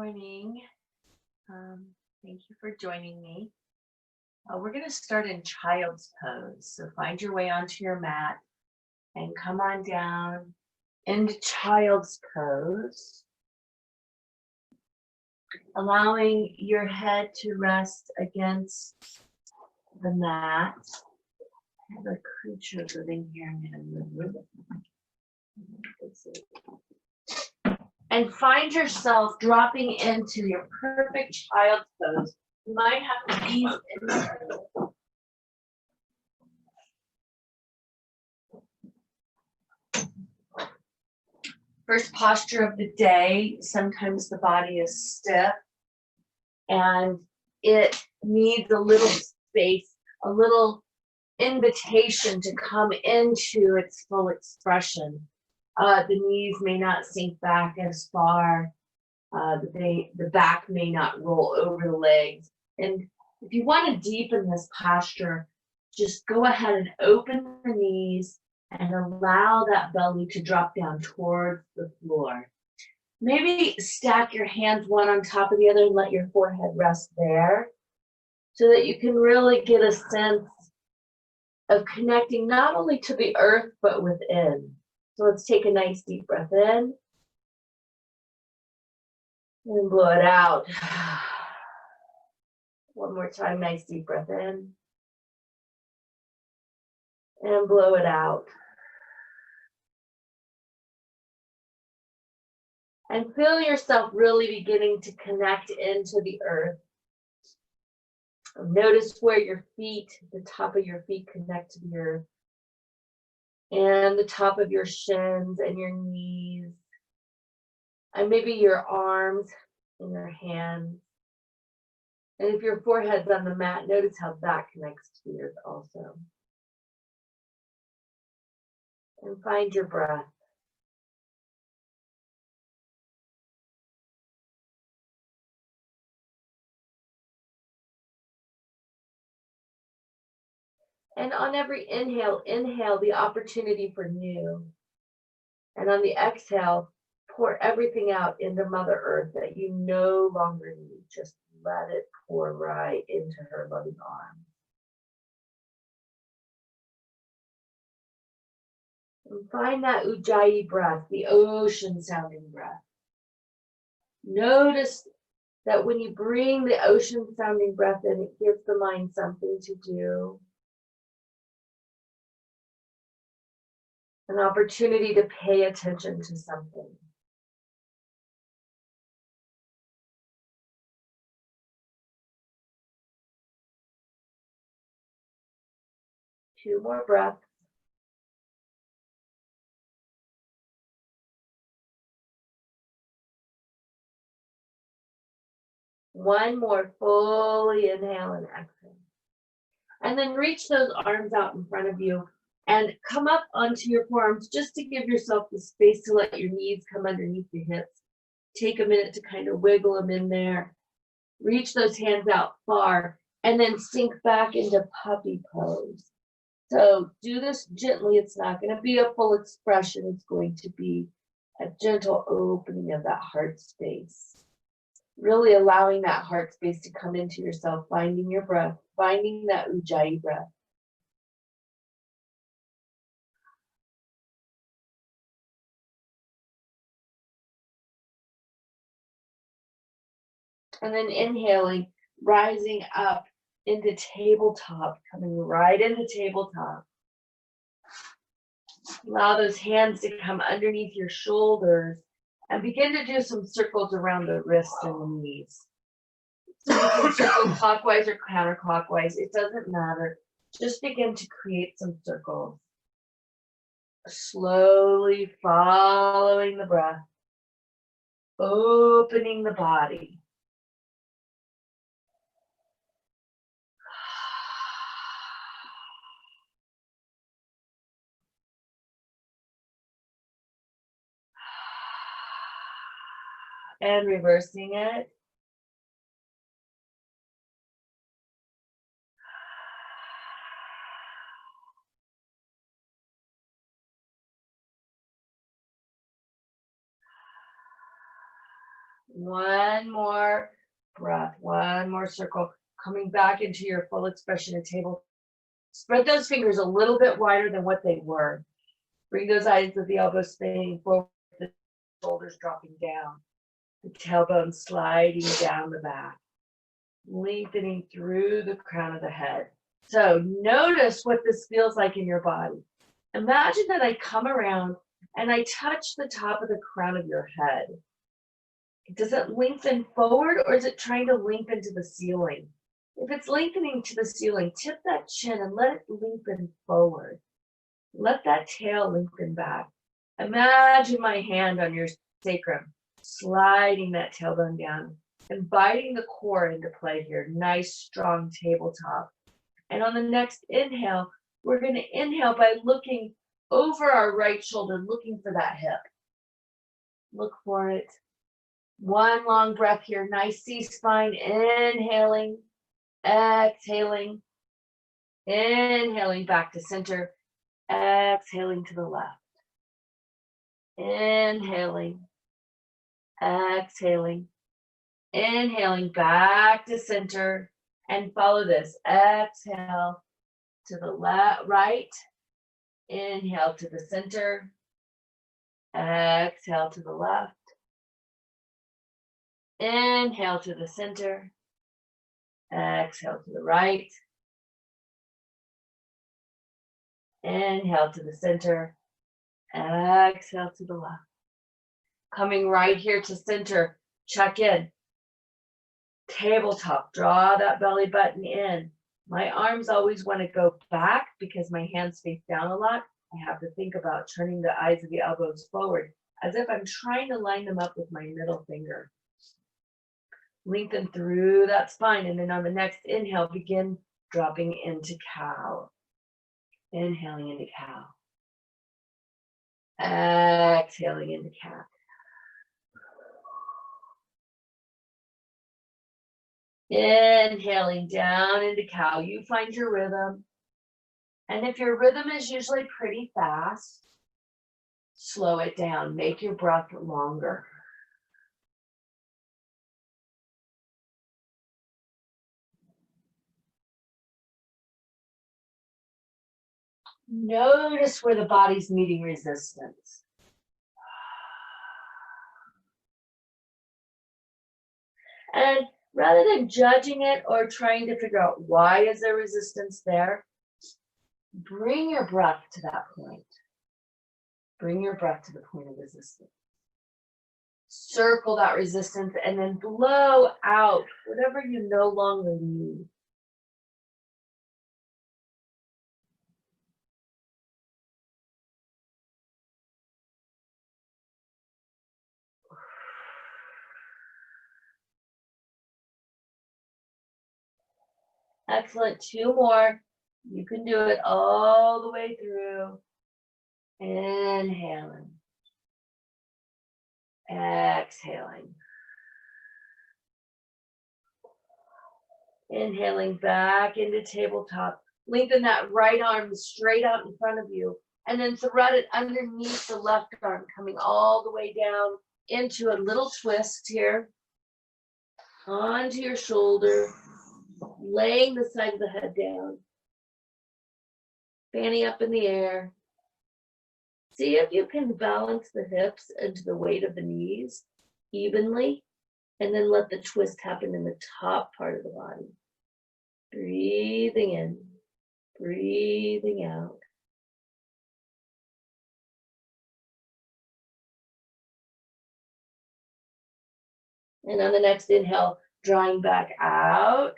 morning. Thank you for joining me. We're going to start in child's pose. So find your way onto your mat and come on down into child's pose. Allowing your head to rest against the mat. I have a creature living here. I'm going to move it. And find yourself dropping into your perfect child's pose. You might have to ease into it. First posture of the day. Sometimes the body is stiff and it needs a little space, a little invitation to come into its full expression. The knees may not sink back as far. The back may not roll over the legs. And if you want to deepen this posture, just go ahead and open the knees and allow that belly to drop down towards the floor. Maybe stack your hands one on top of the other and let your forehead rest there so that you can really get a sense of connecting not only to the earth, but within. So let's take a nice deep breath in and blow it out. One more time, nice deep breath in and blow it out. And feel yourself really beginning to connect into the earth. Notice where your feet, the top of your feet connect to the earth. And the top of your shins and your knees. And maybe your arms and your hands. And if your forehead's on the mat, notice how that connects to the earth also. And find your breath. And on every inhale, inhale the opportunity for new. And on the exhale, pour everything out into Mother Earth that you no longer need. Just let it pour right into her loving arms. And find that Ujjayi breath, the ocean sounding breath. Notice that when you bring the ocean sounding breath in, it gives the mind something to do. An opportunity to pay attention to something. Two more breaths. One more, fully inhale and exhale. And then reach those arms out in front of you and come up onto your forearms just to give yourself the space to let your knees come underneath your hips. Take a minute to kind of wiggle them in there. Reach those hands out far and then sink back into puppy pose. So do this gently. It's not going to be a full expression. It's going to be a gentle opening of that heart space. Really allowing that heart space to come into yourself, finding your breath, finding that Ujjayi breath. And then inhaling, rising up into tabletop, coming right into tabletop. Allow those hands to come underneath your shoulders and begin to do some circles around the wrists and the knees. So you can circle clockwise or counterclockwise, it doesn't matter. Just begin to create some circles. Slowly following the breath, opening the body. And reversing it. One more breath, one more circle. Coming back into your full expression of table. Spread those fingers a little bit wider than what they were. Bring those eyes with the elbows spinning forward, the shoulders dropping down, the tailbone sliding down the back, lengthening through the crown of the head. So notice what this feels like in your body. Imagine that I come around and I touch the top of the crown of your head. Does it lengthen forward or is it trying to lengthen to the ceiling? If it's lengthening to the ceiling, tip that chin and let it lengthen forward. Let that tail lengthen back. Imagine my hand on your sacrum, sliding that tailbone down, inviting the core into play here. Nice, strong tabletop. And on the next inhale, we're going to inhale by looking over our right shoulder, looking for that hip. Look for it. One long breath here. Nice C-spine. Inhaling, exhaling, inhaling back to center. Exhaling to the left. Inhaling, exhaling, inhaling back to center, and follow this. Exhale to the left, right. Inhale to the center. Exhale to the left. Inhale to the center. Exhale to the right. Inhale to the center, exhale to the left. Coming right here to center, check in. Tabletop, draw that belly button in. My arms always want to go back because my hands face down a lot. I have to think about turning the eyes of the elbows forward as if I'm trying to line them up with my middle finger. Lengthen through that spine, and then on the next inhale, begin dropping into cow. Inhaling into cow. Exhaling into cat. Inhaling down into cow. You find your rhythm. And if your rhythm is usually pretty fast, slow it down. Make your breath longer. Notice where the body's meeting resistance. And rather than judging it or trying to figure out why is there resistance there, bring your breath to that point. Bring your breath to the point of resistance. Circle that resistance and then blow out whatever you no longer need. Excellent. Two more. You can do it all the way through. Inhaling. Exhaling. Inhaling back into tabletop. Lengthen that right arm straight out in front of you. And then thread it underneath the left arm, coming all the way down into a little twist here. Onto your shoulder. Laying the side of the head down. Fanny up in the air. See if you can balance the hips into the weight of the knees evenly, and then let the twist happen in the top part of the body. Breathing in, breathing out. And on the next inhale, drawing back out,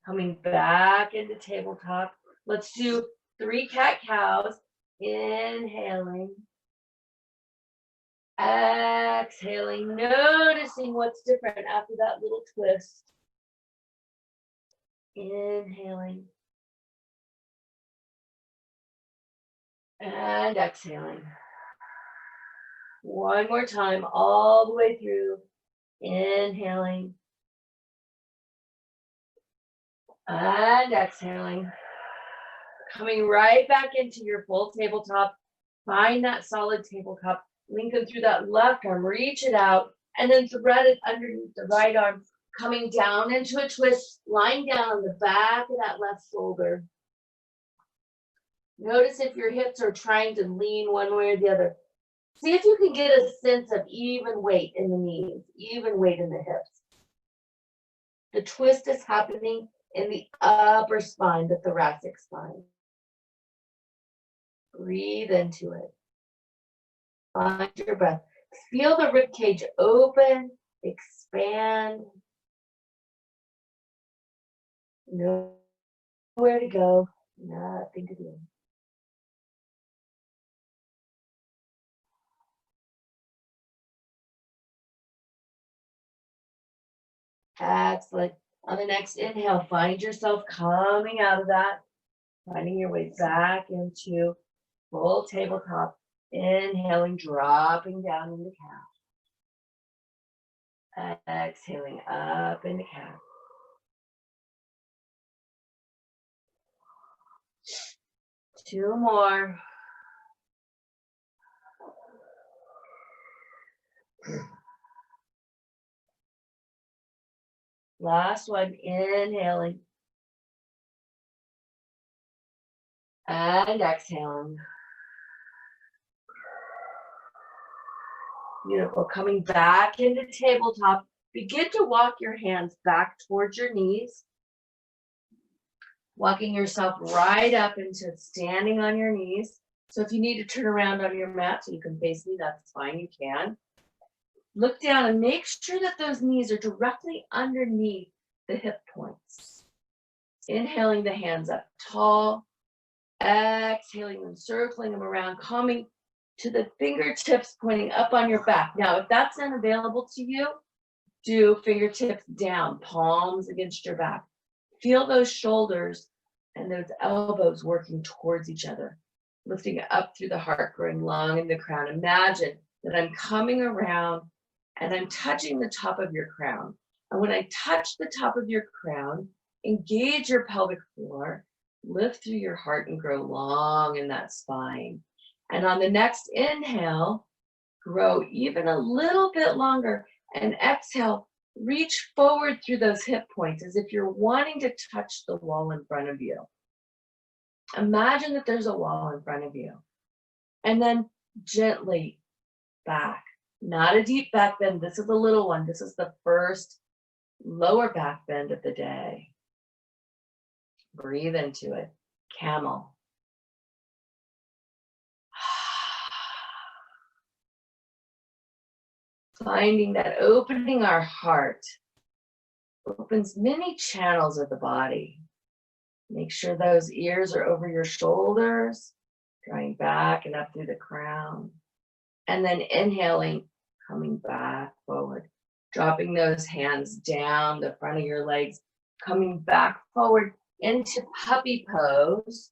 coming back into tabletop. Let's do 3 cat-cows. Inhaling. Exhaling. Noticing what's different after that little twist. Inhaling. And exhaling. One more time, all the way through. Inhaling. And exhaling. Coming right back into your full tabletop. Find that solid tabletop. Lengthen through that left arm. Reach it out. and then thread it underneath the right arm, coming down into a twist, lying down on the back of that left shoulder. Notice if your hips are trying to lean one way or the other. See if you can get a sense of even weight in the knees, even weight in the hips. The twist is happening in the upper spine, the thoracic spine. Breathe into it. Find your breath. Feel the rib cage open, expand. Nowhere to go, nothing to do. Excellent. On the next inhale, find yourself coming out of that, finding your way back into full tabletop. Inhaling, dropping down into calf. Exhaling up into calf. Two more. Last one, inhaling. And exhaling. Beautiful. Coming back into tabletop. Begin to walk your hands back towards your knees. Walking yourself right up into standing on your knees. So if you need to turn around on your mat so you can face me, that's fine, you can. Look down and make sure that those knees are directly underneath the hip points. Inhaling the hands up tall. Exhaling them, circling them around, coming to the fingertips pointing up on your back. Now, if that's unavailable to you, do fingertips down, palms against your back. Feel those shoulders and those elbows working towards each other, lifting up through the heart, growing long in the crown. Imagine that I'm coming around and I'm touching the top of your crown. And when I touch the top of your crown, engage your pelvic floor, lift through your heart and grow long in that spine. And on the next inhale, grow even a little bit longer. And exhale, reach forward through those hip points as if you're wanting to touch the wall in front of you. Imagine that there's a wall in front of you. And then gently back. Not a deep back bend. This is a little one. This is the first lower back bend of the day. Breathe into it. Camel. Finding that opening our heart opens many channels of the body. Make sure those ears are over your shoulders, drawing back and up through the crown. And then inhaling, coming back forward, dropping those hands down the front of your legs, coming back forward into puppy pose,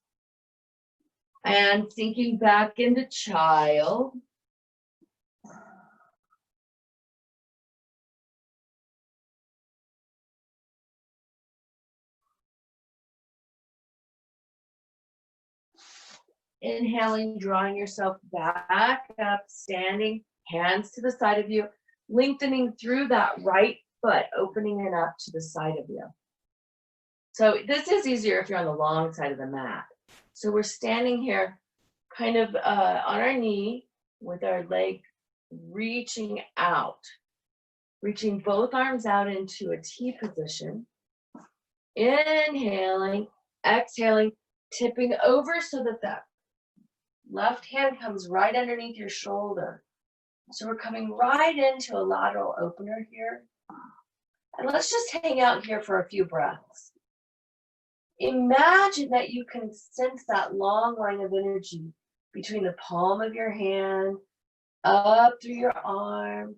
and sinking back into child. Inhaling, drawing yourself back up, standing, hands to the side of you, lengthening through that right foot, opening it up to the side of you. So this is easier if you're on the long side of the mat. So we're standing here kind of on our knee with our leg reaching out, reaching both arms out into a T position. Inhaling, exhaling, tipping over so that that left hand comes right underneath your shoulder. So we're coming right into a lateral opener here. And let's just hang out here for a few breaths. Imagine that you can sense that long line of energy between the palm of your hand, up through your arm,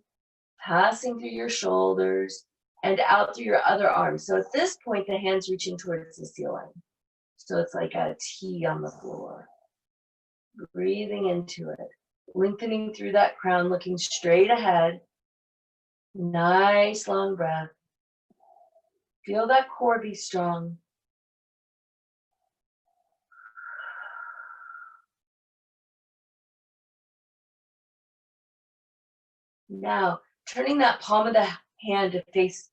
passing through your shoulders, and out through your other arm. So at this point, the hand's reaching towards the ceiling. So it's like a T on the floor. Breathing into it, lengthening through that crown, looking straight ahead. Nice long breath. Feel that core be strong. Now, turning that palm of the hand to face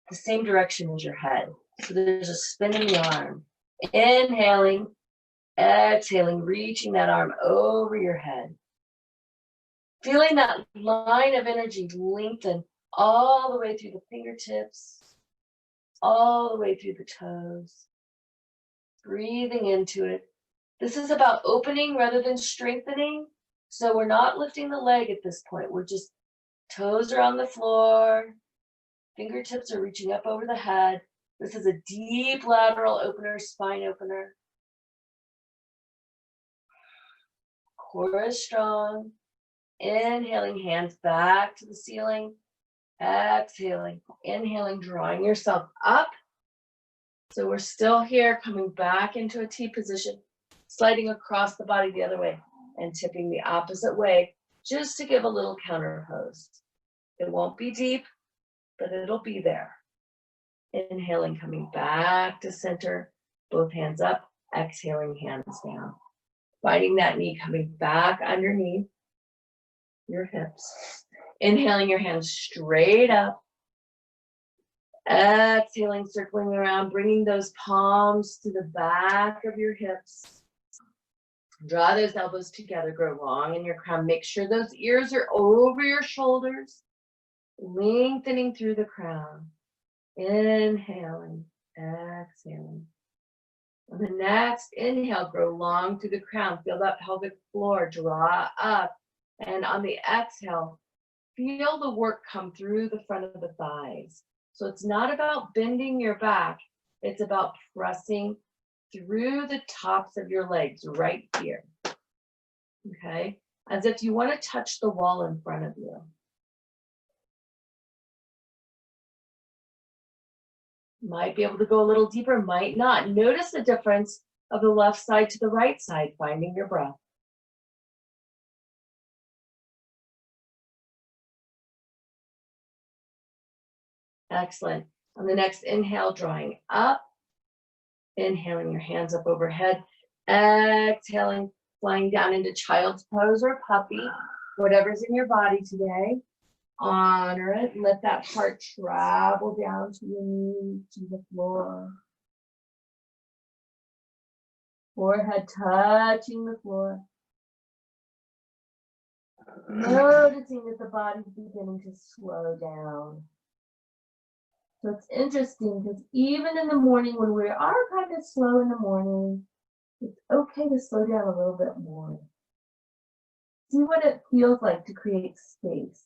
the same direction as your head. So there's a spin in the arm. Inhaling, exhaling, reaching that arm over your head. Feeling that line of energy lengthen all the way through the fingertips, all the way through the toes. Breathing into it. This is about opening rather than strengthening. So we're not lifting the leg at this point. We're just, toes are on the floor. Fingertips are reaching up over the head. This is a deep lateral opener, spine opener. Core is strong. Inhaling, hands back to the ceiling. Exhaling, inhaling, drawing yourself up. So we're still here, coming back into a T position, sliding across the body the other way and tipping the opposite way, just to give a little counter pose. It won't be deep, but it'll be there. Inhaling, coming back to center, both hands up, exhaling, hands down. Finding that knee coming back underneath your hips. Inhaling, your hands straight up. Exhaling, circling around, bringing those palms to the back of your hips. Draw those elbows together, grow long in your crown. Make sure those ears are over your shoulders, lengthening through the crown. Inhaling, exhaling. On the next inhale, grow long through the crown. Feel that pelvic floor, draw up. And on the exhale, feel the work come through the front of the thighs. So it's not about bending your back. It's about pressing through the tops of your legs right here. Okay? As if you want to touch the wall in front of you. Might be able to go a little deeper, might not. Notice the difference of the left side to the right side, finding your breath. Excellent. On the next inhale, drawing up. Inhaling, your hands up overhead. Exhaling, flying down into child's pose or puppy. Whatever's in your body today. Honor it. Let that part travel down to your knees, to the floor. Forehead touching the floor. Noticing that the body's beginning to slow down. So it's interesting because even in the morning when we are kind of slow in the morning, it's okay to slow down a little bit more. See what it feels like to create space.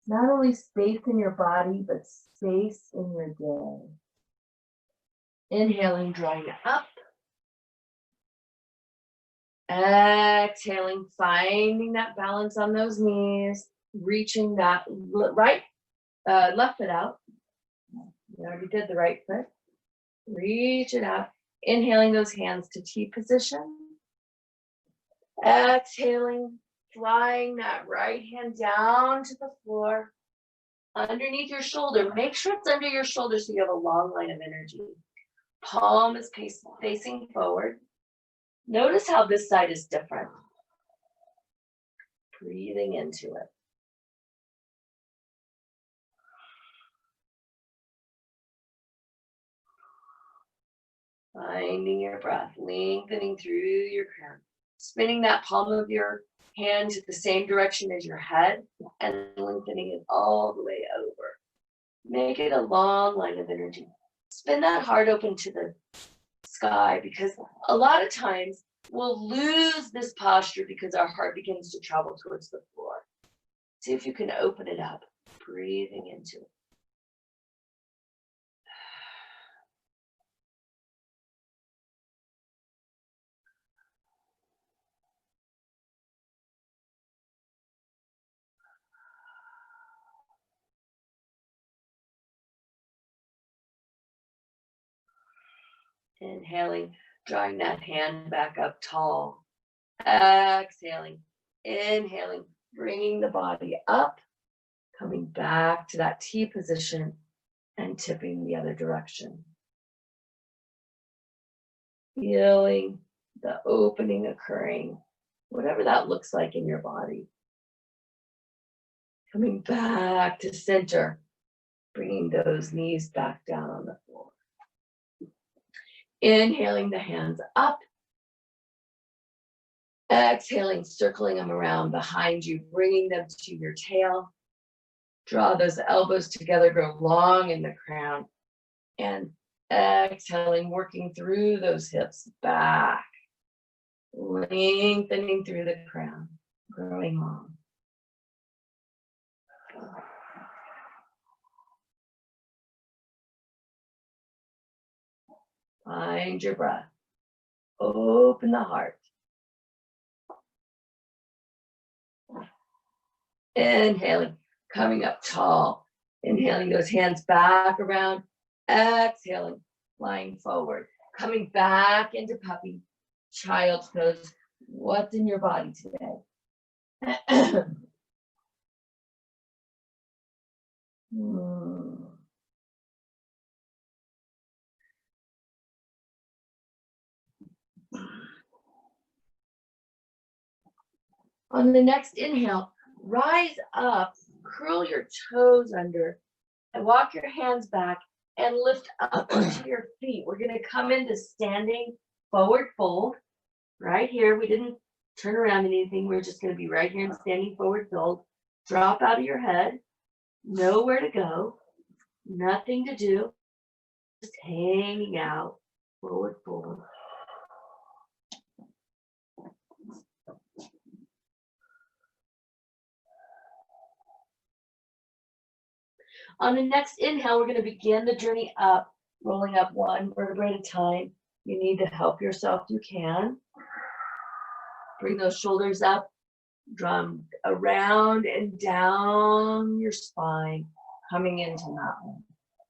Not only space in your body, but space in your day. Inhaling, drawing up. Exhaling, finding that balance on those knees, reaching that left foot out. We already did the right foot. Reach it out. Inhaling those hands to T position. Exhaling, flying that right hand down to the floor. Underneath your shoulder. Make sure it's under your shoulder so you have a long line of energy. Palm is facing forward. Notice how this side is different. Breathing into it. Finding your breath, lengthening through your crown. Spinning that palm of your hand to the same direction as your head and lengthening it all the way over. Make it a long line of energy. Spin that heart open to the sky because a lot of times we'll lose this posture because our heart begins to travel towards the floor. See if you can open it up, breathing into it. Inhaling, drawing that hand back up tall. Exhaling, inhaling, bringing the body up, coming back to that T position and tipping the other direction. Feeling the opening occurring, whatever that looks like in your body. Coming back to center, bringing those knees back down on the floor. Inhaling the hands up. Exhaling, circling them around behind you, bringing them to your tail. Draw those elbows together, go long in the crown. And exhaling, working through those hips back. Lengthening through the crown, growing long. Find your breath. Open the heart. Inhaling, coming up tall. Inhaling those hands back around. Exhaling, flying forward. Coming back into puppy, child's pose. What's in your body today? On the next inhale, rise up, curl your toes under, and walk your hands back and lift up onto your feet. We're going to come into standing forward fold right here. We didn't turn around anything. We're just going to be right here in standing forward fold. Drop out of your head. Nowhere to go. Nothing to do. Just hanging out. Forward fold. On the next inhale, we're going to begin the journey up, rolling up one vertebra at a time. You need to help yourself, you can. Bring those shoulders up, drum around and down your spine, coming into mountain.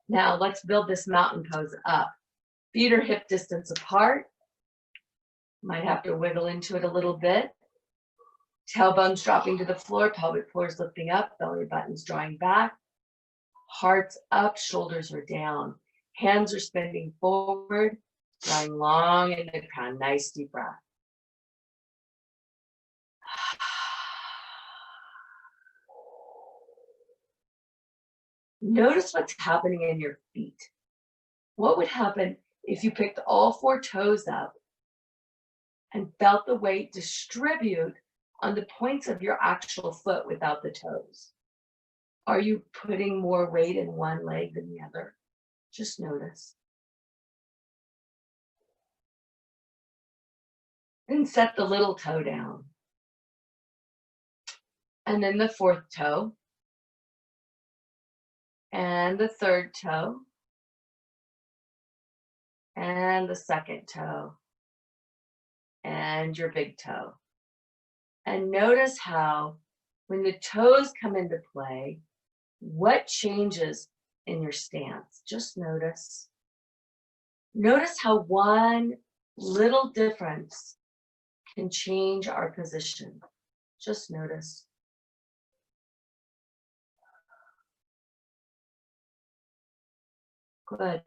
Now let's build this mountain pose up. Feet are hip distance apart. Might have to wiggle into it a little bit. Tailbones dropping to the floor, pelvic floor is lifting up, belly buttons drawing back. Heart's up, shoulders are down. Hands are spinning forward, drawing long in the crown. Nice deep breath. Notice what's happening in your feet. What would happen if you picked all four toes up and felt the weight distribute on the points of your actual foot without the toes? Are you putting more weight in one leg than the other? Just notice. And set the little toe down. And then the fourth toe. And the third toe. And the second toe. And your big toe. And notice how when the toes come into play, what changes in your stance? Just notice. Notice how one little difference can change our position. Just notice. Good.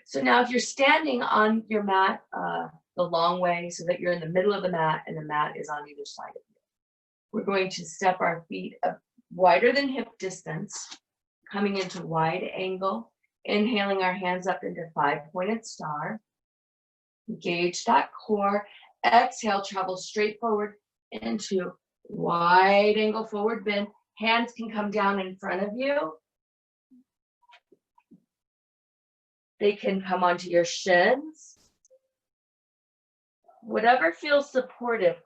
So now if you're standing on your mat the long way so that you're in the middle of the mat and the mat is on either side of you, we're going to step our feet up wider than hip distance, coming into wide angle, inhaling our hands up into five-pointed star. Engage that core. Exhale, travel straight forward into wide angle forward bend. Hands can come down in front of you. They can come onto your shins. Whatever feels supportive.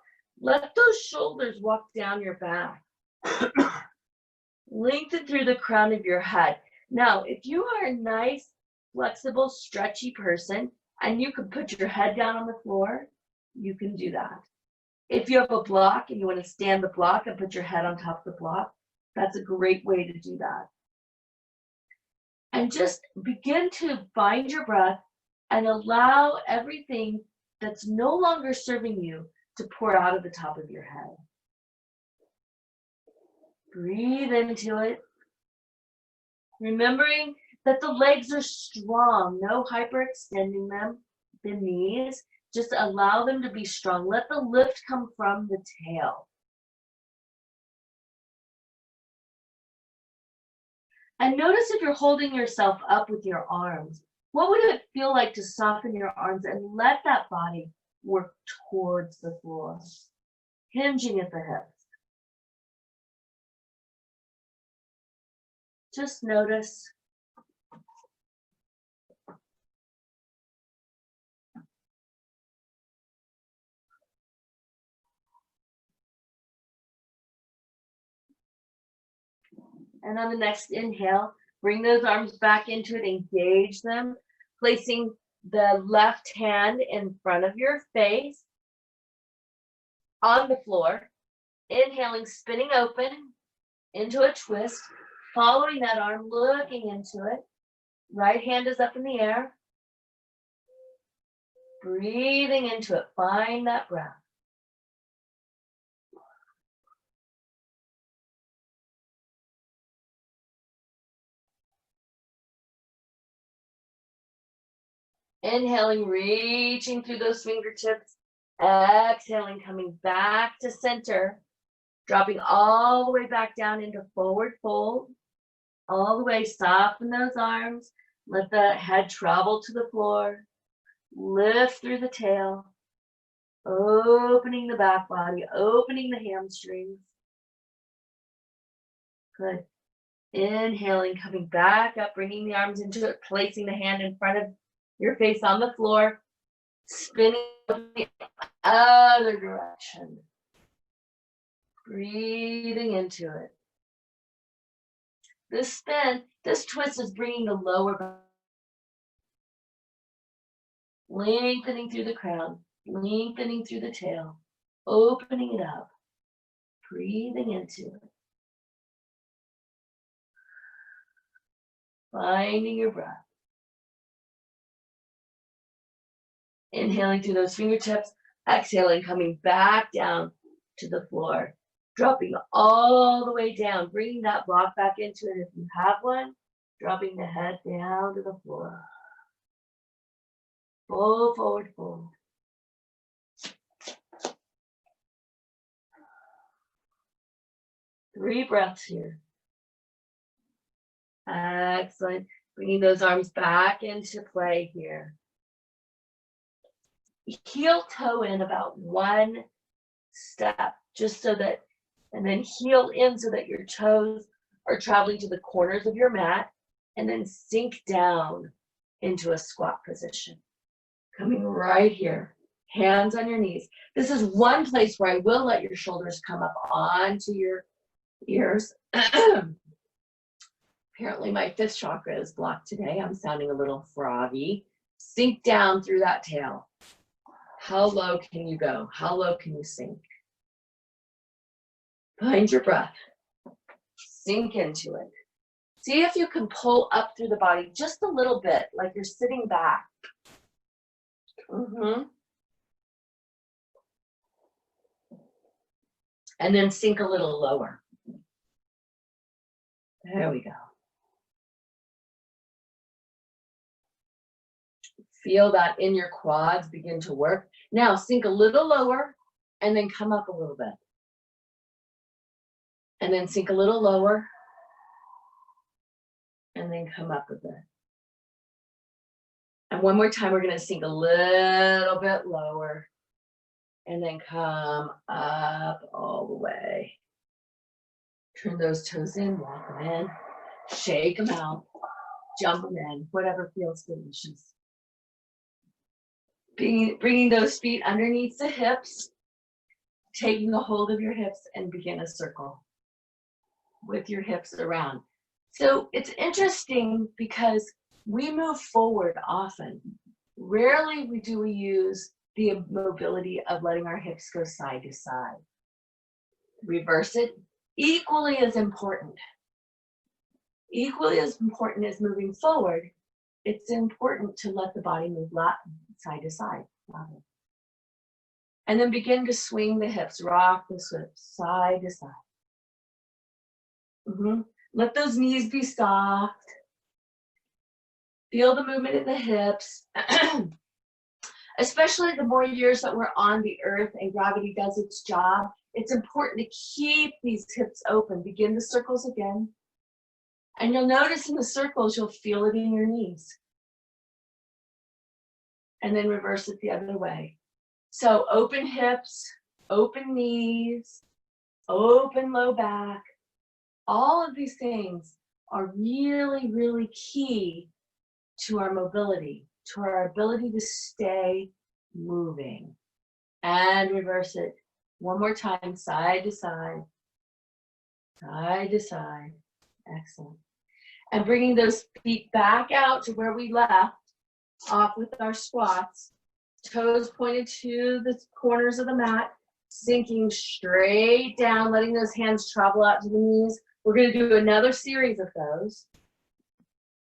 Let those shoulders walk down your back. Lengthen through the crown of your head. Now, if you are a nice, flexible, stretchy person, and you can put your head down on the floor, you can do that. If you have a block and you want to stand the block and put your head on top of the block, that's a great way to do that. And just begin to find your breath and allow everything that's no longer serving you to pour out of the top of your head. Breathe into it. Remembering that the legs are strong, no hyperextending them, the knees. Just allow them to be strong. Let the lift come from the tail. And notice if you're holding yourself up with your arms, what would it feel like to soften your arms and let that body work towards the floor, hinging at the hips? Just notice. And on the next inhale, bring those arms back into it, engage them, placing the left hand in front of your face on the floor. Inhaling, spinning open into a twist, following that arm, looking into it. Right hand is up in the air. Breathing into it, find that breath. Inhaling, reaching through those fingertips. Exhaling, coming back to center. Dropping all the way back down into forward fold. All the way, soften those arms. Let the head travel to the floor. Lift through the tail. Opening the back body, opening the hamstrings. Good. Inhaling, coming back up, bringing the arms into it, placing the hand in front of your face on the floor, spinning the other direction. Breathing into it. This spin, this twist is bringing the lower back, lengthening through the crown, lengthening through the tail, opening it up, breathing into it. Finding your breath. Inhaling through those fingertips, exhaling, coming back down to the floor, dropping all the way down, bringing that block back into it if you have one, dropping the head down to the floor. Full forward fold. Three breaths here. Excellent. Bringing those arms back into play here. Heel toe in about one step, just so that, and then heel in so that your toes are traveling to the corners of your mat, and then sink down into a squat position. Coming right here, hands on your knees. This is one place where I will let your shoulders come up onto your ears. Apparently my fifth chakra is blocked today. I'm sounding a little froggy. Sink down through that tail. How low can you go? How low can you sink? Find your breath. Sink into it. See if you can pull up through the body just a little bit, like you're sitting back. And then sink a little lower. There we go. Feel that in your quads begin to work. Now sink a little lower and then come up a little bit. And then sink a little lower and then come up a bit. And one more time, we're going to sink a little bit lower and then come up all the way. Turn those toes in, walk them in, shake them out, jump them in, whatever feels delicious. Bringing those feet underneath the hips, taking a hold of your hips and begin a circle with your hips around. So it's interesting because we move forward often. Rarely do we use the mobility of letting our hips go side to side. Reverse it, equally as important. Equally as important as moving forward, it's important to let the body move side to side. And then begin to swing the hips, rock the hips side to side. Let those knees be soft. Feel the movement in the hips. Especially the more years that we're on the earth and gravity does its job, it's important to keep these hips open. Begin the circles again. And you'll notice in the circles, you'll feel it in your knees. And then reverse it the other way. So open hips, open knees, open low back. All of these things are really, really key to our mobility, to our ability to stay moving. And reverse it one more time, side to side, side to side. Excellent. And bringing those feet back out to where we left off with our squats, toes pointed to the corners of the mat, sinking straight down, letting those hands travel out to the knees. We're going to do another series of those.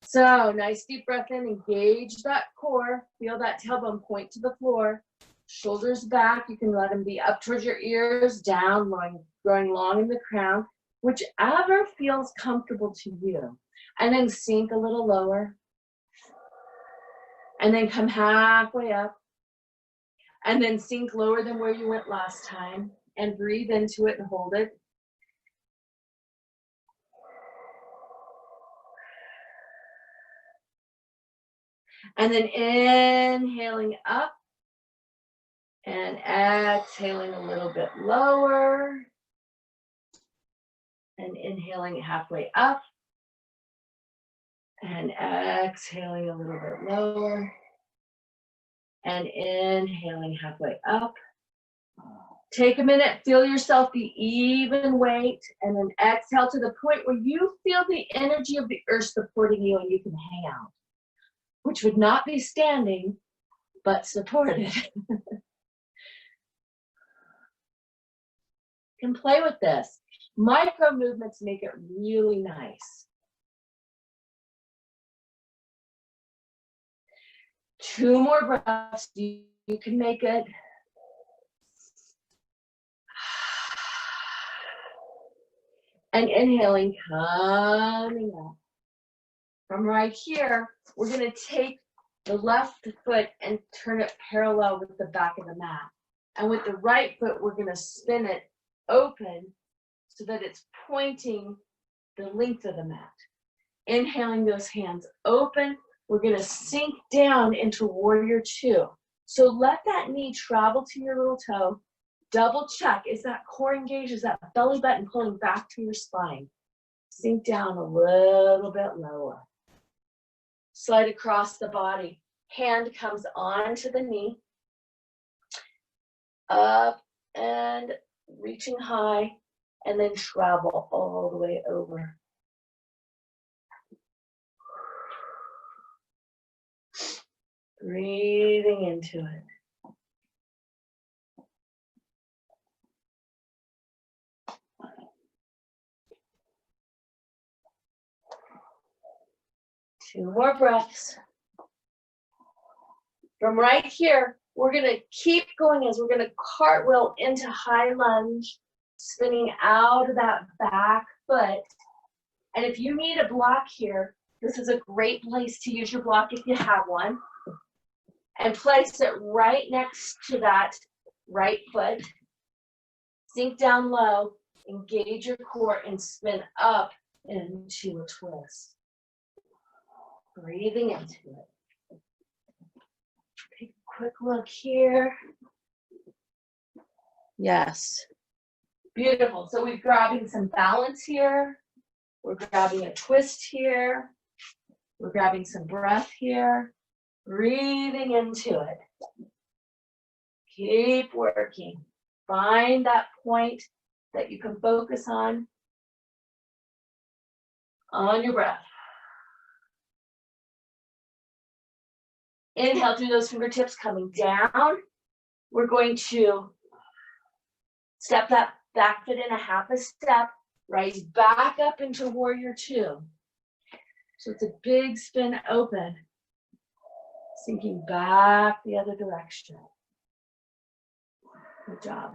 So nice deep breath in, engage that core, feel that tailbone point to the floor, shoulders back. You can let them be up towards your ears, down, growing long in the crown, whichever feels comfortable to you. And then sink a little lower. And then come halfway up. And then sink lower than where you went last time. And breathe into it and hold it. And then inhaling up. And exhaling a little bit lower. And inhaling halfway up. And exhaling a little bit lower. And inhaling halfway up. Take a minute, feel yourself be even weight, and then exhale to the point where you feel the energy of the earth supporting you and you can hang out, which would not be standing, but supported. You can play with this. Micro movements make it really nice. 2 more breaths, you can make it. And inhaling, coming up. From right here, we're going to take the left foot and turn it parallel with the back of the mat. And with the right foot, we're going to spin it open so that it's pointing the length of the mat. Inhaling those hands open. We're going to sink down into warrior 2. So let that knee travel to your little toe. Double check. Is that core engaged? Is that belly button pulling back to your spine? Sink down a little bit lower. Slide across the body. Hand comes onto the knee. Up and reaching high. And then travel all the way over. Breathing into it. Two more breaths. From right here, we're going to keep going as we're going to cartwheel into high lunge, spinning out of that back foot. And if you need a block here, this is a great place to use your block if you have one. And place it right next to that right foot. Sink down low, engage your core, and spin up into a twist. Breathing into it. Take a quick look here. Yes. Beautiful. So we're grabbing some balance here. We're grabbing a twist here. We're grabbing some breath here. Breathing into it. Keep working. Find that point that you can focus on your breath. Inhale through those fingertips coming down. We're going to step that back foot in a half a step, rise back up into warrior 2. So it's a big spin open, sinking back the other direction. Good job.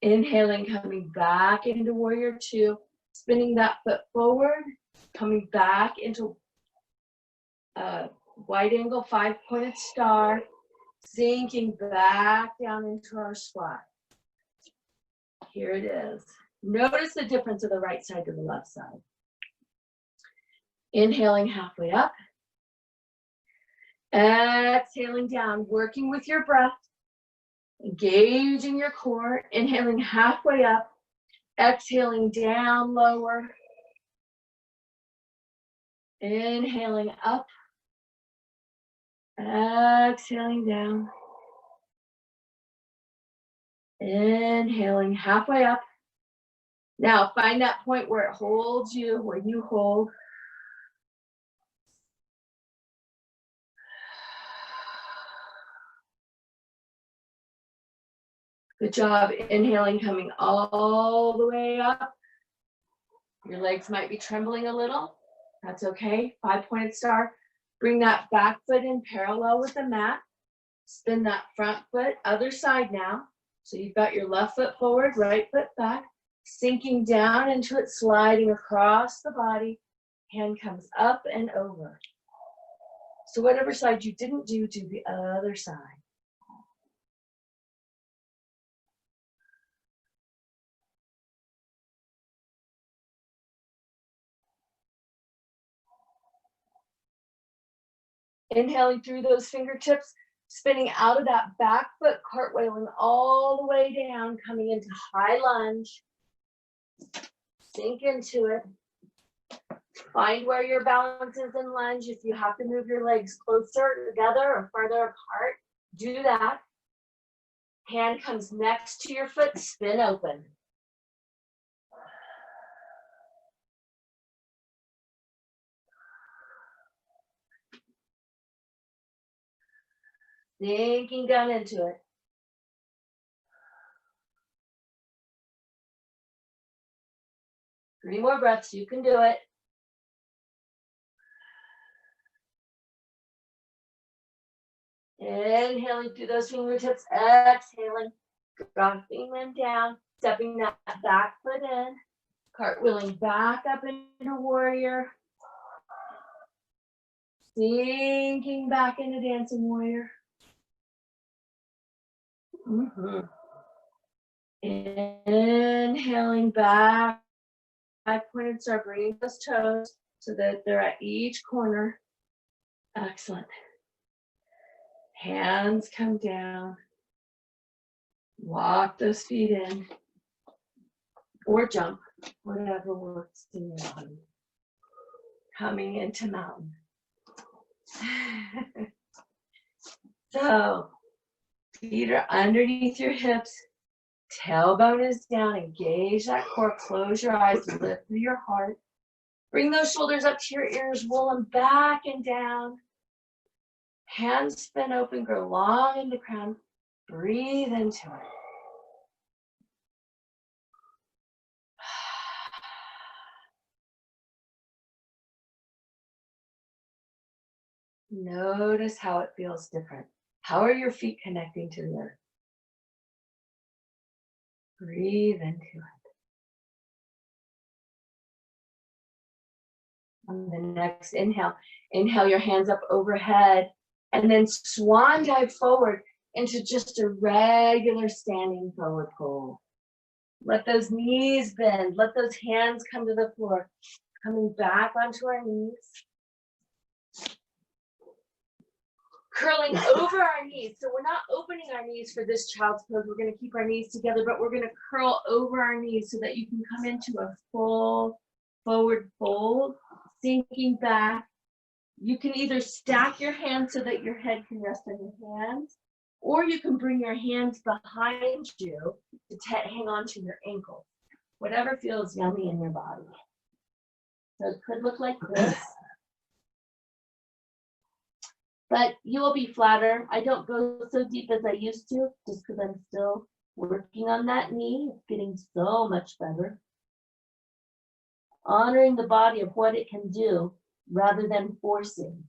Inhaling, coming back into warrior 2. Spinning that foot forward, coming back into a wide angle 5-pointed star, sinking back down into our squat. Here it is. Notice the difference of the right side to the left side. Inhaling halfway up. Exhaling down, working with your breath. Engaging your core. Inhaling halfway up. Exhaling down, lower. Inhaling up. Exhaling down. Inhaling halfway up. Now find that point where it holds you, where you hold. Good job. Inhaling, coming all the way up. Your legs might be trembling a little. That's okay. 5-pointed star. Bring that back foot in parallel with the mat. Spin that front foot, other side now. So you've got your left foot forward, right foot back. Sinking down into it, sliding across the body. Hand comes up and over. So whatever side you didn't do, do the other side. Inhaling through those fingertips, spinning out of that back foot, cartwheeling all the way down, coming into high lunge. Sink into it. Find where your balance is in lunge. If you have to move your legs closer together or farther apart, do that. Hand comes next to your foot, spin open. Sinking down into it. Three more breaths, you can do it. Inhaling through those fingertips, exhaling, dropping them down, stepping that back foot in, cartwheeling back up into warrior, sinking back into dancing warrior. Inhaling back, 5-pointed star, bringing those toes so that they're at each corner. Excellent. Hands come down. Walk those feet in. Or jump, whatever works in your body. Coming into mountain. So, feet are underneath your hips. Tailbone is down. Engage that core. Close your eyes. Lift through your heart. Bring those shoulders up to your ears. Roll them back and down. Hands spin open. Grow long in the crown. Breathe into it. Notice how it feels different. How are your feet connecting to the earth? Breathe into it. On the next inhale, inhale your hands up overhead and then swan dive forward into just a regular standing forward fold. Let those knees bend. Let those hands come to the floor. Coming back onto our knees. Curling over our knees. So we're not opening our knees for this child's pose. We're going to keep our knees together, but we're going to curl over our knees so that you can come into a full forward fold, sinking back. You can either stack your hands so that your head can rest on your hands, or you can bring your hands behind you to hang on to your ankles. Whatever feels yummy in your body. So it could look like this. But you will be flatter. I don't go so deep as I used to, just because I'm still working on that knee. It's getting so much better. Honoring the body of what it can do rather than forcing.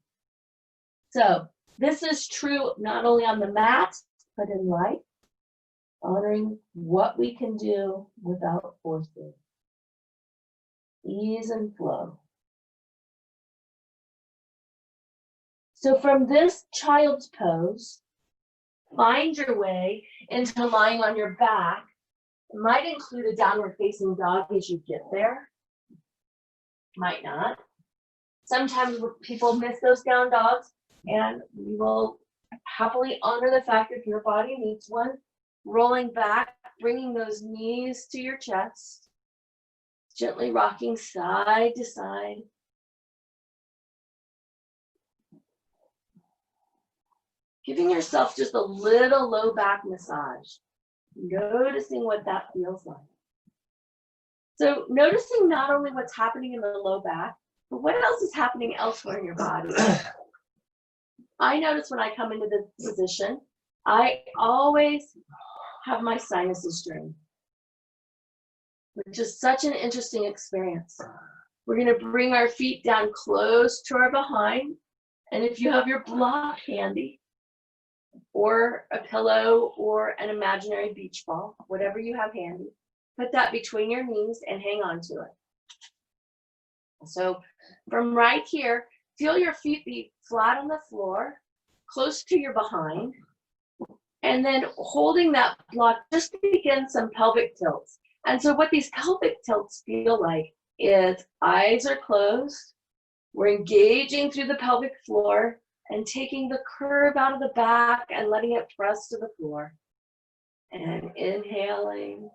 So this is true not only on the mat, but in life. Honoring what we can do without forcing. Ease and flow. So from this child's pose, find your way into lying on your back It might include a downward facing dog as you get there. Might not. Sometimes people miss those down dogs, and we will happily honor the fact that your body needs one. Rolling back, bringing those knees to your chest, gently rocking side to side. Giving yourself just a little low back massage. Noticing what that feels like. So noticing not only what's happening in the low back, but what else is happening elsewhere in your body. I notice when I come into this position, I always have my sinuses strained, which is such an interesting experience. We're going to bring our feet down close to our behind. And if you have your block handy, or a pillow, or an imaginary beach ball, whatever you have handy, put that between your knees and hang on to it. So from right here, feel your feet be flat on the floor, close to your behind, and then holding that block, just begin some pelvic tilts. And so what these pelvic tilts feel like is eyes are closed, we're engaging through the pelvic floor and taking the curve out of the back and letting it press to the floor. And inhaling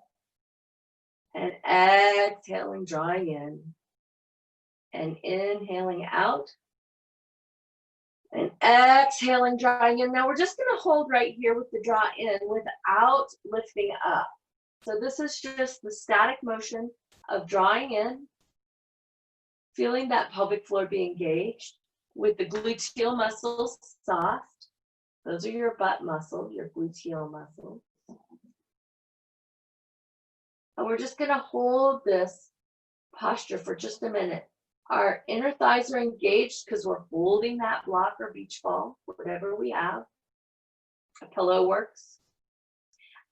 and exhaling, drawing in. And inhaling out. And exhaling, drawing in. Now we're just going to hold right here with the draw in without lifting up. So this is just the static motion of drawing in, feeling that pelvic floor be engaged with the gluteal muscles soft. Those are your butt muscles, your gluteal muscles. And we're just going to hold this posture for just a minute. Our inner thighs are engaged because we're holding that block or beach ball, whatever we have. A pillow works.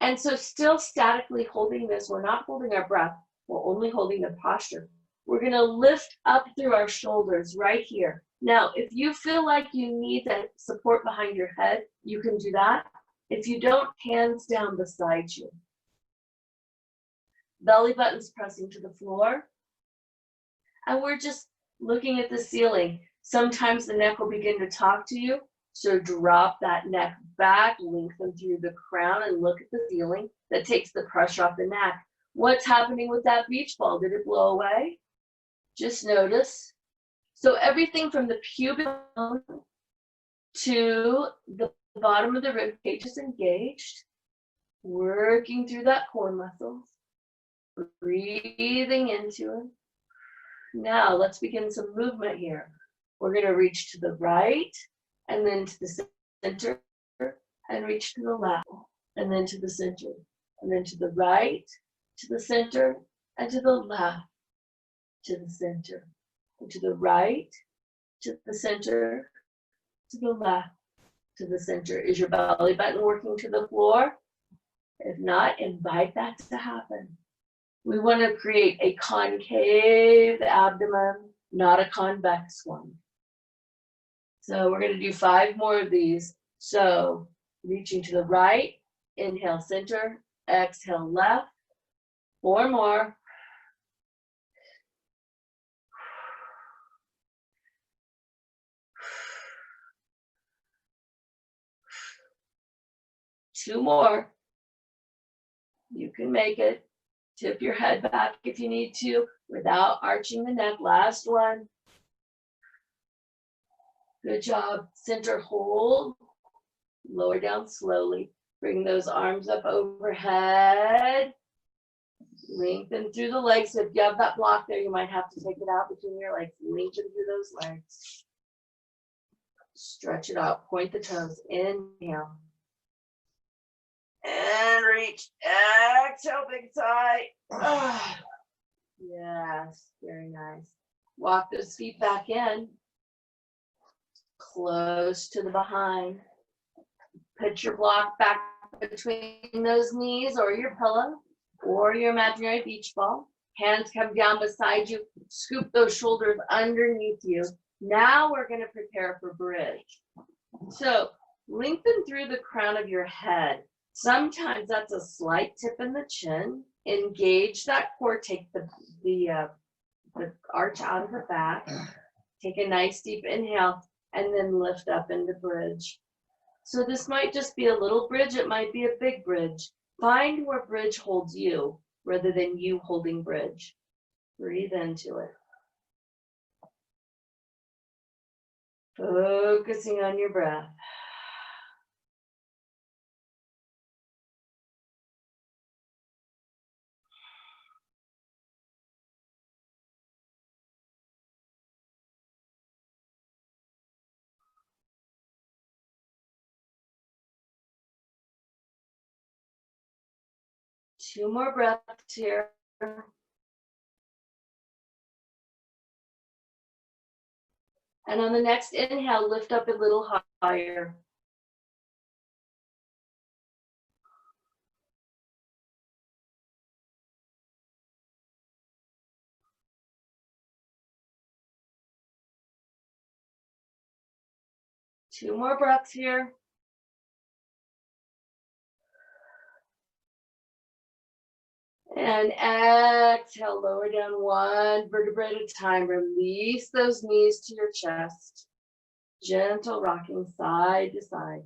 And so still statically holding this, we're not holding our breath, we're only holding the posture. We're going to lift up through our shoulders right here. Now, if you feel like you need that support behind your head, you can do that. If you don't, hands down beside you. Belly buttons pressing to the floor. And we're just looking at the ceiling. Sometimes the neck will begin to talk to you. So drop that neck back, lengthen through the crown, and look at the ceiling. That takes the pressure off the neck. What's happening with that beach ball? Did it blow away? Just notice. So everything from the pubic bone to the bottom of the rib cage is engaged. Working through that core muscles. Breathing into it. Now let's begin some movement here. We're going to reach to the right and then to the center and reach to the left and then to the center and then to the right, to the center and to the left, to the center and to the right, to the center, to the left, to the center. Is your belly button working to the floor? If not, invite that to happen. We want to create a concave abdomen, not a convex one. So we're going to do 5 more of these. So reaching to the right, inhale center, exhale left. 4 more. Two more. You can make it. Tip your head back if you need to without arching the neck. Last one. Good job. Center hold. Lower down slowly. Bring those arms up overhead. Lengthen through the legs. So if you have that block there, you might have to take it out between your legs. Lengthen through those legs. Stretch it out. Point the toes. Inhale. And reach. Exhale, big sigh. Yes, very nice. Walk those feet back in. Close to the behind. Put your block back between those knees or your pillow or your imaginary beach ball. Hands come down beside you. Scoop those shoulders underneath you. Now we're going to prepare for bridge. So lengthen through the crown of your head. Sometimes that's a slight tip in the chin. engage that core, take the arch out of the back, take a nice deep inhale, and then lift up into bridge. So this might just be a little bridge, it might be a big bridge. Find where bridge holds you rather than you holding bridge. Breathe into it. Focusing on your breath. Two more breaths here. And on the next inhale, lift up a little higher. Two more breaths here. And exhale, lower down one vertebrae at a time. Release those knees to your chest. Gentle rocking side to side.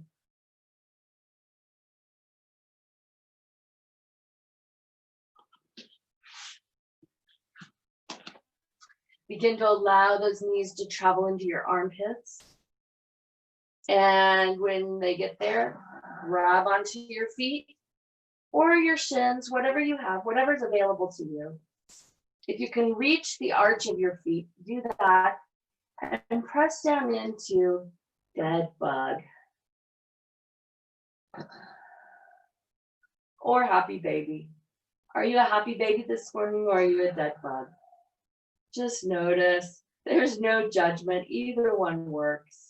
Begin to allow those knees to travel into your armpits. And when they get there, grab onto your feet or your shins, whatever you have, whatever's available to you. If you can reach the arch of your feet, do that and press down into dead bug or happy baby. Are you a happy baby this morning or are you a dead bug? Just notice. There's no judgment. Either one works.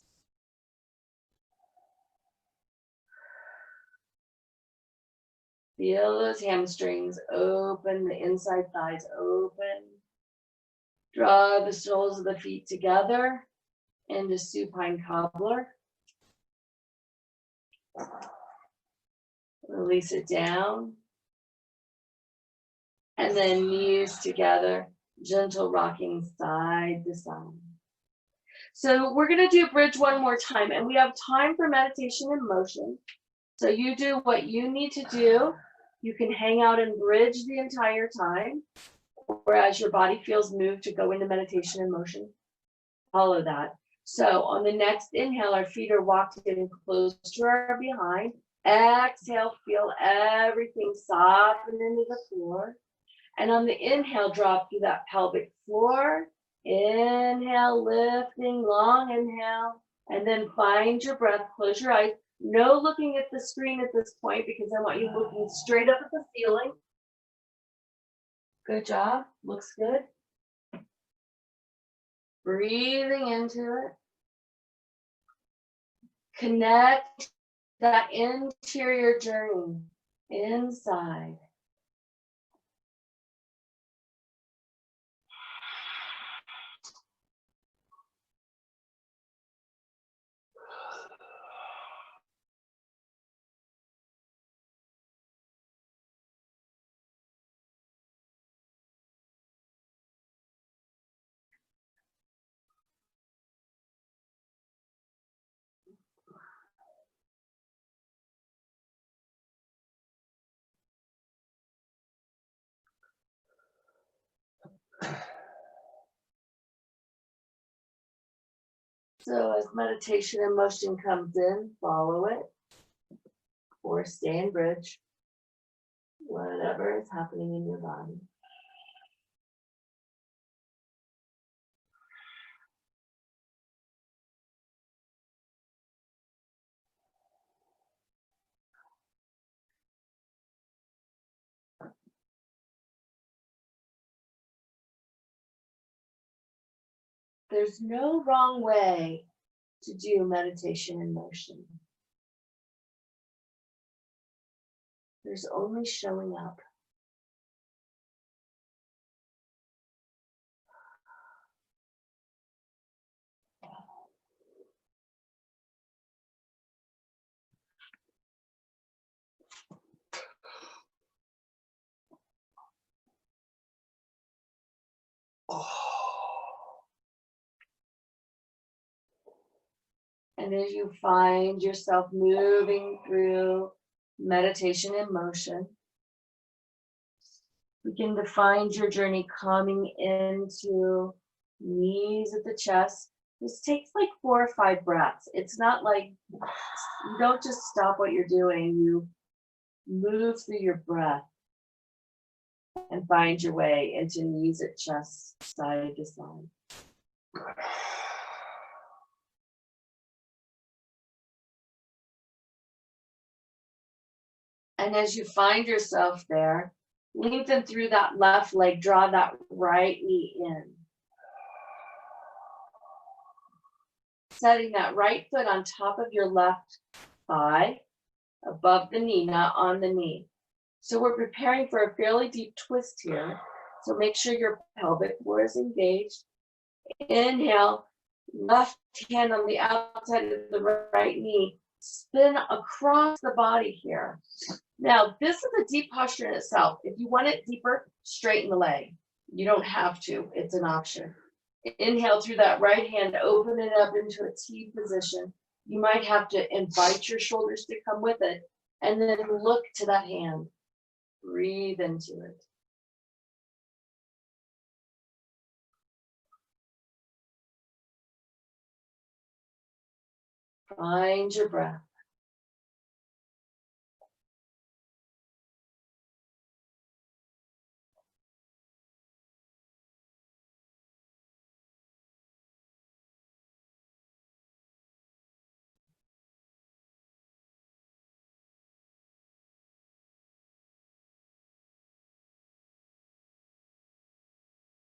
Feel those hamstrings open, the inside thighs open. Draw the soles of the feet together into supine cobbler. Release it down. And then knees together, gentle rocking side to side. So we're going to do bridge one more time, and we have time for meditation and motion. So you do what you need to do. You can hang out and bridge the entire time, or as your body feels moved to go into meditation and motion, follow that. So on the next inhale, our feet are walked in close to our behind. Exhale, feel everything soften into the floor. And on the inhale, drop through that pelvic floor. Inhale, lifting, long inhale. And then find your breath, close your eyes. No looking at the screen at this point because I want you looking straight up at the ceiling. Good job, looks good. Breathing into it. Connect that interior journey inside. So as meditation and motion comes in, follow it or stay in bridge, whatever is happening in your body. There's no wrong way to do meditation and motion. There's only showing up. And as you find yourself moving through meditation in motion, begin to find your journey coming into knees at the chest. This takes like 4 or 5 breaths. It's not like you don't just stop what you're doing. You move through your breath and find your way into knees at chest, side to side. And as you find yourself there, lengthen through that left leg, draw that right knee in. Setting that right foot on top of your left thigh, above the knee, not on the knee. So we're preparing for a fairly deep twist here. So make sure your pelvic floor is engaged. Inhale, left hand on the outside of the right knee. Spin across the body here. Now, this is a deep posture in itself. If you want it deeper, straighten the leg. You don't have to, it's an option. Inhale through that right hand, open it up into a T position. You might have to invite your shoulders to come with it, and then look to that hand. Breathe into it. Find your breath.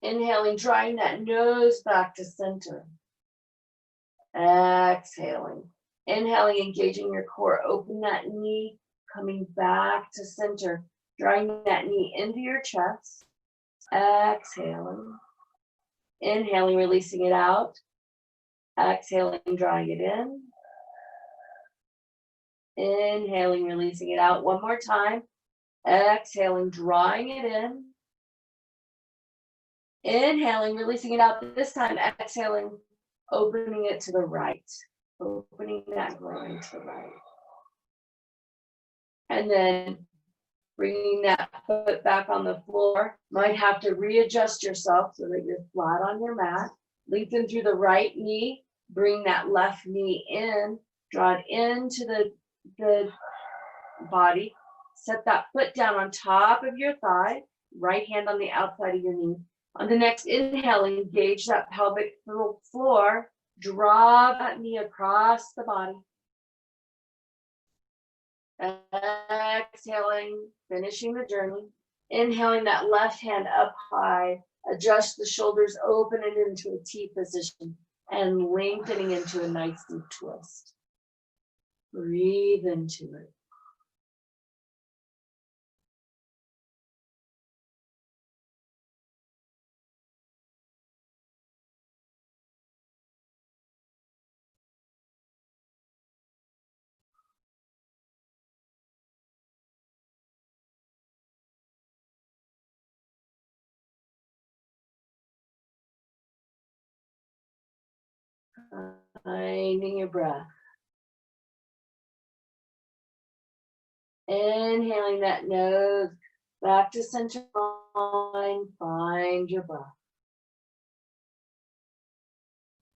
Inhaling, drawing that nose back to center. Exhaling. Inhaling, engaging your core. Open that knee, coming back to center. Drawing that knee into your chest. Exhaling. Inhaling, releasing it out. Exhaling, drawing it in. Inhaling, releasing it out. One more time. Exhaling, drawing it in. Inhaling, releasing it out. This time, exhaling, opening it to the right. Opening that groin to the right. And then bringing that foot back on the floor. Might have to readjust yourself so that you're flat on your mat. Lengthen through the right knee. Bring that left knee in. Draw it into the body. Set that foot down on top of your thigh. Right hand on the outside of your knee. On the next inhale, engage that pelvic floor. Draw that knee across the body. Exhaling, finishing the journey. Inhaling that left hand up high. Adjust the shoulders, open it into a T position, and lengthening into a nice deep twist. Breathe into it. Finding your breath. Inhaling that nose back to center line. Find your breath.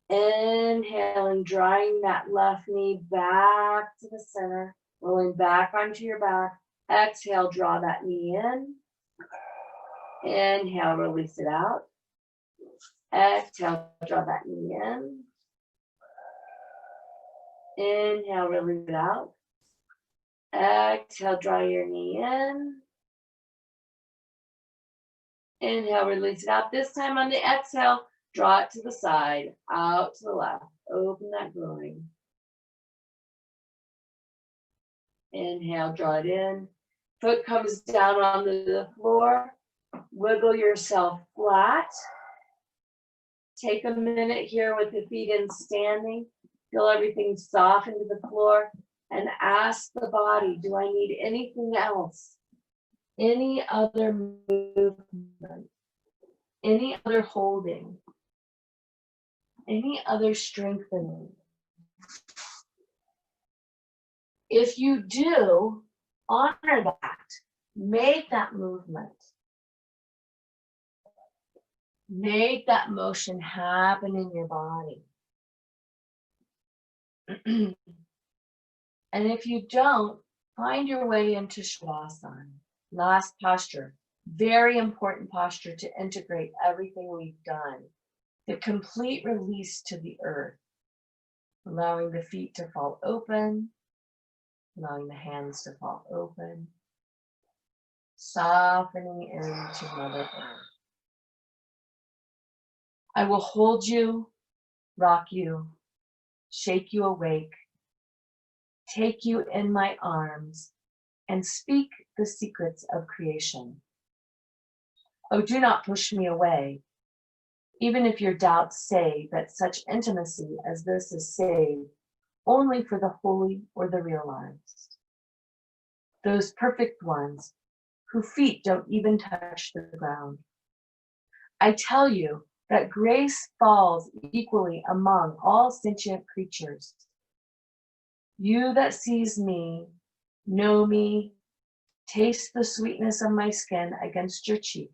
Inhaling, drawing that left knee back to the center, rolling back onto your back. Exhale, draw that knee in. Inhale, release it out. Exhale, draw that knee in. Inhale, release it out. Exhale, draw your knee in. Inhale, release it out. This time on the exhale, draw it to the side, out to the left. Open that groin. Inhale, draw it in. Foot comes down onto the floor. Wiggle yourself flat. Take a minute here with the feet in standing. Feel everything soften to the floor. And ask the body, do I need anything else? Any other movement? Any other holding? Any other strengthening? if you do, honor that. Make that movement. Make that motion happen in your body. And if you don't, find your way into Shavasana. Last posture. Very important posture to integrate everything we've done. The complete release to the earth. Allowing the feet to fall open. Allowing the hands to fall open. Softening into Mother Earth. I will hold you, rock you, shake you awake, take you in my arms, and speak the secrets of creation. Oh, do not push me away, even if your doubts say that such intimacy as this is saved only for the holy or the realized. Those perfect ones whose feet don't even touch the ground. I tell you that grace falls equally among all sentient creatures. You that sees me, know me, taste the sweetness of my skin against your cheek.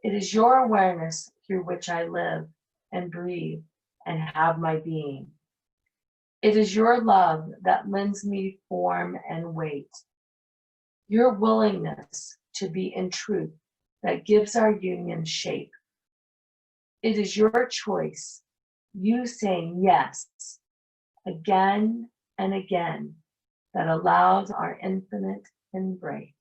It is your awareness through which I live and breathe and have my being. It is your love that lends me form and weight. Your willingness to be in truth that gives our union shape. It is your choice, you saying yes again and again, that allows our infinite embrace.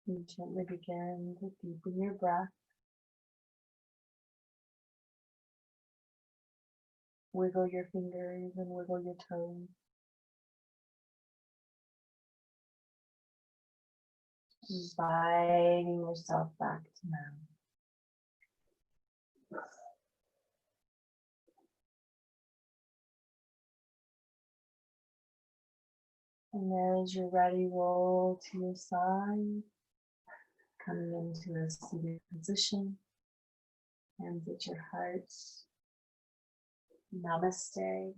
And gently begin to deepen your breath. Wiggle your fingers and wiggle your toes. Inviting yourself back to now. And as you're ready, roll to your side, coming into a seated position. Hands at your heart. Namaste.